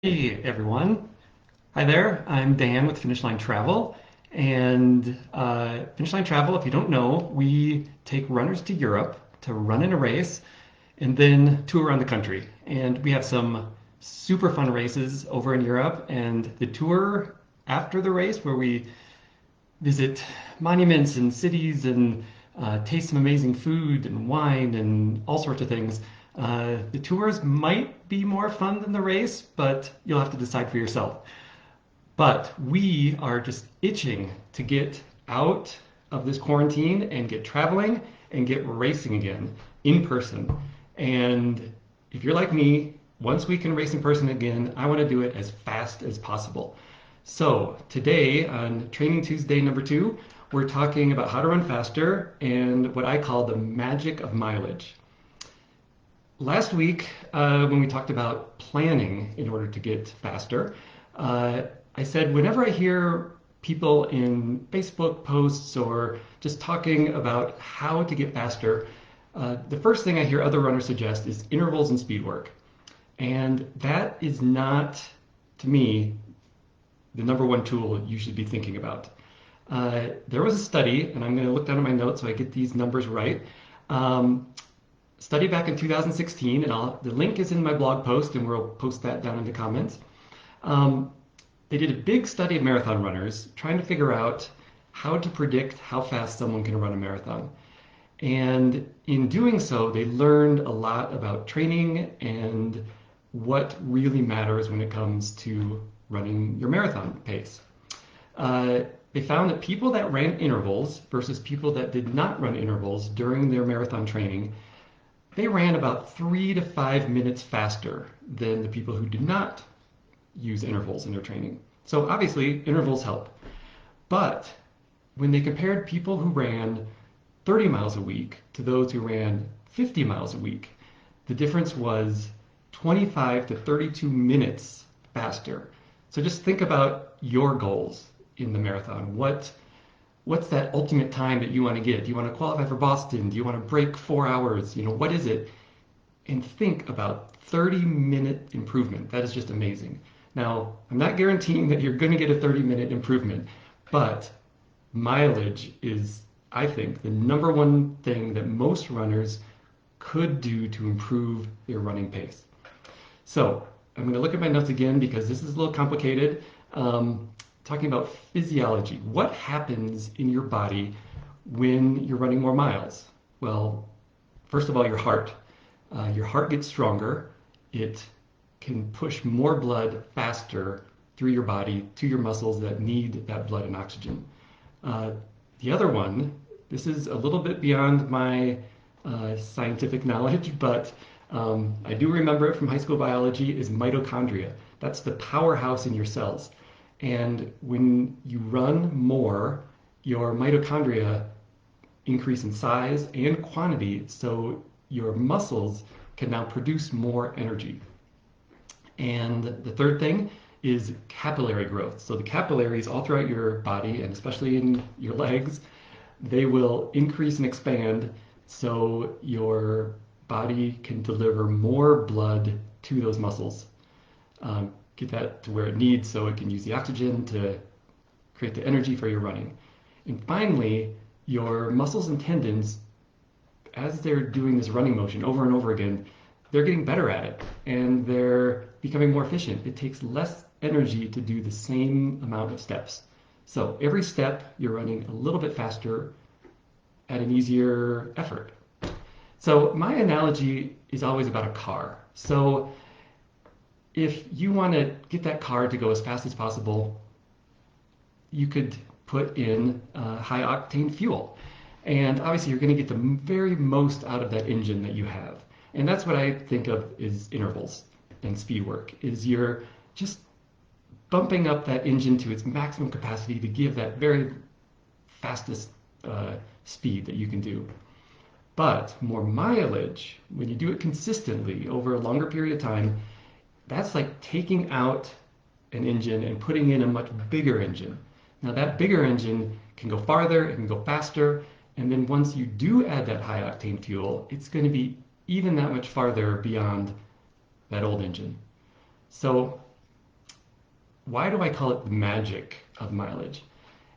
Hey everyone. Hi there. I'm Dan with Finish Line Travel. And Finish Line Travel, if you don't know, we take runners to Europe to run in a race and then tour around the country. And we have some super fun races over in Europe. And the tour after the race, where we visit monuments and cities and taste some amazing food and wine and all sorts of things. The tours might be more fun than the race, but you'll have to decide for yourself. But we are just itching to get out of this quarantine and get traveling and get racing again in person. And if you're like me, once we can race in person again, I want to do it as fast as possible. So today on Training Tuesday number 2, we're talking about how to run faster and what I call the magic of mileage. Last week, when we talked about planning in order to get faster, I said whenever I hear people in Facebook posts or just talking about how to get faster, the first thing I hear other runners suggest is intervals and speed work. And that is not, to me, the number one tool you should be thinking about. There was a study, and I'm going to look down at my notes so I get these numbers right. Study back in 2016, and the link is in my blog post, and we'll post that down in the comments. They did a big study of marathon runners, trying to figure out how to predict how fast someone can run a marathon. And in doing so, they learned a lot about training and what really matters when it comes to running your marathon pace. They found that people that ran intervals versus people that did not run intervals during their marathon training, they ran about 3 to 5 minutes faster than the people who did not use intervals in their training. So obviously, intervals help. But when they compared people who ran 30 miles a week to those who ran 50 miles a week, the difference was 25 to 32 minutes faster. So just think about your goals in the marathon. What's that ultimate time that you want to get? Do you want to qualify for Boston? Do you want to break 4 hours? What is it? And think about 30-minute improvement. That is just amazing. Now, I'm not guaranteeing that you're going to get a 30-minute improvement, but mileage is, I think, the number one thing that most runners could do to improve their running pace. So I'm going to look at my notes again because this is a little complicated. Talking about physiology. What happens in your body when you're running more miles? Well, first of all, your heart. Your heart gets stronger. It can push more blood faster through your body to your muscles that need that blood and oxygen. The other one, this is a little bit beyond my scientific knowledge, but I do remember it from high school biology, is mitochondria. That's the powerhouse in your cells. And when you run more, your mitochondria increase in size and quantity, so your muscles can now produce more energy. And the third thing is capillary growth. So the capillaries all throughout your body, and especially in your legs, they will increase and expand so your body can deliver more blood to those muscles. Get that to where it needs so it can use the oxygen to create the energy for your running. And finally, your muscles and tendons, as they're doing this running motion over and over again, they're getting better at it and they're becoming more efficient. It takes less energy to do the same amount of steps. So every step you're running a little bit faster at an easier effort. So my analogy is always about a car. So if you want to get that car to go as fast as possible, you could put in high octane fuel. And obviously you're going to get the very most out of that engine that you have. And that's what I think of is intervals and speed work, is you're just bumping up that engine to its maximum capacity to give that very fastest speed that you can do. But more mileage, when you do it consistently over a longer period of time, that's like taking out an engine and putting in a much bigger engine. Now that bigger engine can go farther, it can go faster, and then once you do add that high octane fuel, it's going to be even that much farther beyond that old engine. So why do I call it the magic of mileage?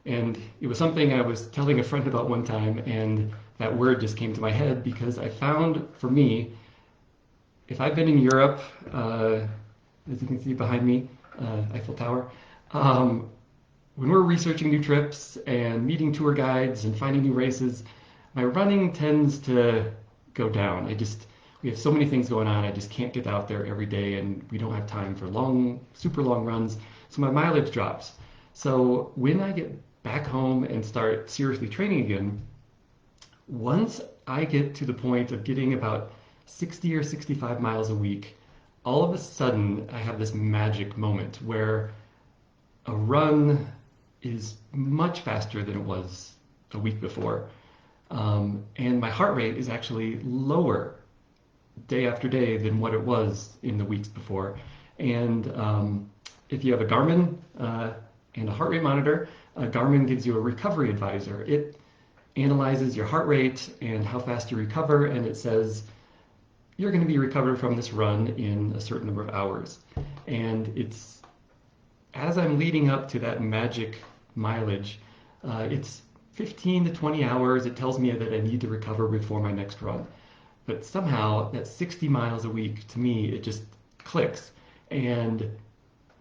And it was something I was telling a friend about one time, and that word just came to my head because I found for me, if I've been in Europe, as you can see behind me, Eiffel Tower, um, when we're researching new trips and meeting tour guides and finding new races, my running tends to go down. We have so many things going on. I just can't get out there every day, and we don't have time for long, super long runs. So my mileage drops. So when I get back home and start seriously training again, once I get to the point of getting about 60 or 65 miles a week, all of a sudden I have this magic moment where a run is much faster than it was a week before. And my heart rate is actually lower day after day than what it was in the weeks before. And if you have a Garmin and a heart rate monitor, Garmin gives you a recovery advisor. It analyzes your heart rate and how fast you recover, and it says you're going to be recovered from this run in a certain number of hours. And it's as I'm leading up to that magic mileage, it's 15 to 20 hours. It tells me that I need to recover before my next run. But somehow that 60 miles a week, to me, it just clicks. And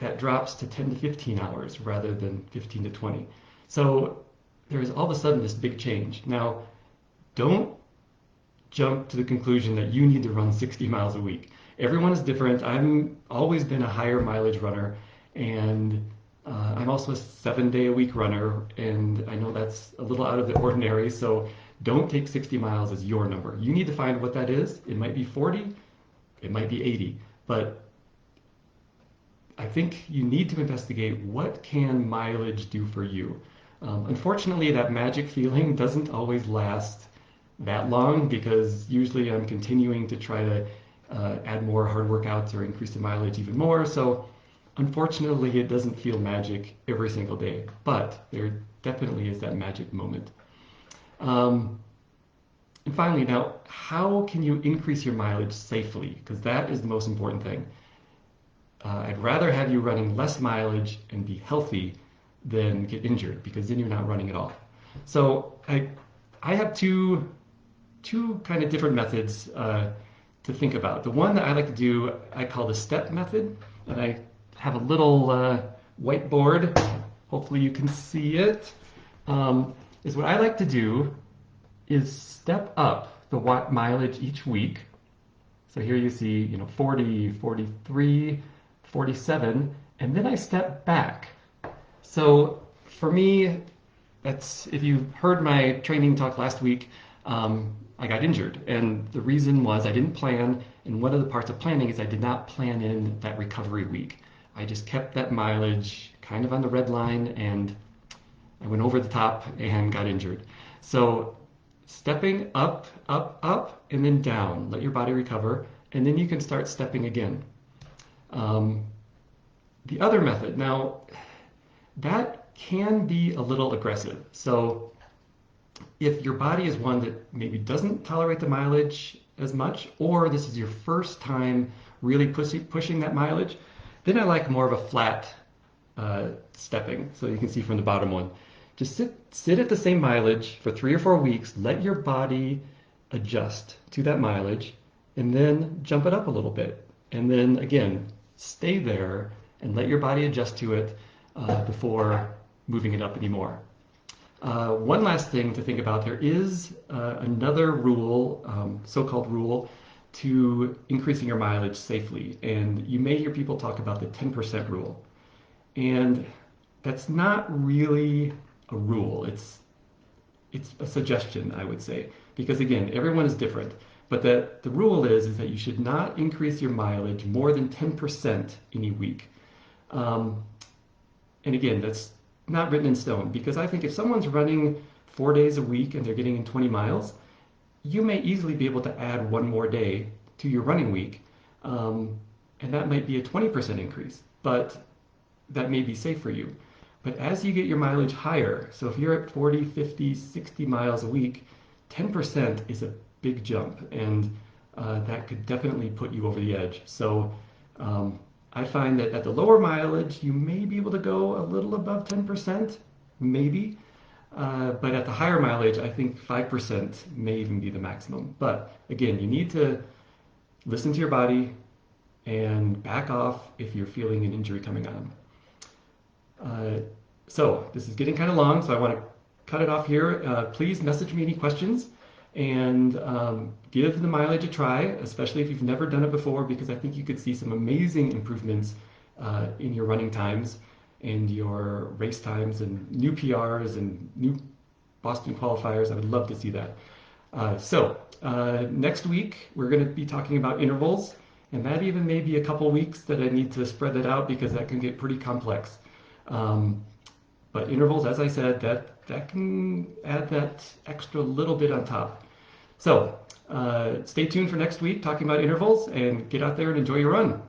that drops to 10 to 15 hours rather than 15 to 20. So there's all of a sudden this big change. Now, don't jump to the conclusion that you need to run 60 miles a week. Everyone is different. I've always been a higher mileage runner, and I'm also a 7-day-a-week runner, and I know that's a little out of the ordinary, so don't take 60 miles as your number. You need to find what that is. It might be 40, it might be 80, but I think you need to investigate what can mileage do for you. Unfortunately, that magic feeling doesn't always last that long because usually I'm continuing to try to add more hard workouts or increase the mileage even more. So unfortunately, it doesn't feel magic every single day, but there definitely is that magic moment. And finally, now, how can you increase your mileage safely? Because that is the most important thing. I'd rather have you running less mileage and be healthy than get injured, because then you're not running at all. So I have two kind of different methods to think about. The one that I like to do, I call the STEP method, and I have a little whiteboard. Hopefully you can see it. Is what I like to do is step up the mileage each week. So here you see, 40, 43, 47, and then I step back. So for me, that's, if you heard my training talk last week, I got injured, and the reason was I didn't plan, and one of the parts of planning is I did not plan in that recovery week. I just kept that mileage kind of on the red line, and I went over the top and got injured. So stepping up, up, up, and then down. Let your body recover, and then you can start stepping again. The other method, now, that can be a little aggressive. So if your body is one that maybe doesn't tolerate the mileage as much, or this is your first time really pushing that mileage, then I like more of a flat stepping. So you can see from the bottom one. Just sit at the same mileage for 3 or 4 weeks, let your body adjust to that mileage, and then jump it up a little bit. And then again, stay there and let your body adjust to it before moving it up anymore. One last thing to think about, there is another rule, so-called rule, to increasing your mileage safely. And you may hear people talk about the 10% rule. And that's not really a rule. It's a suggestion, I would say. Because again, everyone is different. But the rule is that you should not increase your mileage more than 10% in a week. And again, that's not written in stone, because I think if someone's running 4 days a week and they're getting in 20 miles, you may easily be able to add 1 more day to your running week. And that might be a 20% increase, but that may be safe for you. But as you get your mileage higher, so if you're at 40, 50, 60 miles a week, 10% is a big jump, and that could definitely put you over the edge. So I find that at the lower mileage, you may be able to go a little above 10%, maybe. But at the higher mileage, I think 5% may even be the maximum. But again, you need to listen to your body and back off if you're feeling an injury coming on. So this is getting kind of long, so I want to cut it off here. Please message me any questions and give the mileage a try, especially if you've never done it before, because I think you could see some amazing improvements in your running times and your race times and new PRs and new Boston qualifiers. I would love to see that. Next week, we're going to be talking about intervals, and that even may be a couple weeks that I need to spread that out because that can get pretty complex. But intervals, as I said, that can add that extra little bit on top. So stay tuned for next week talking about intervals, and get out there and enjoy your run.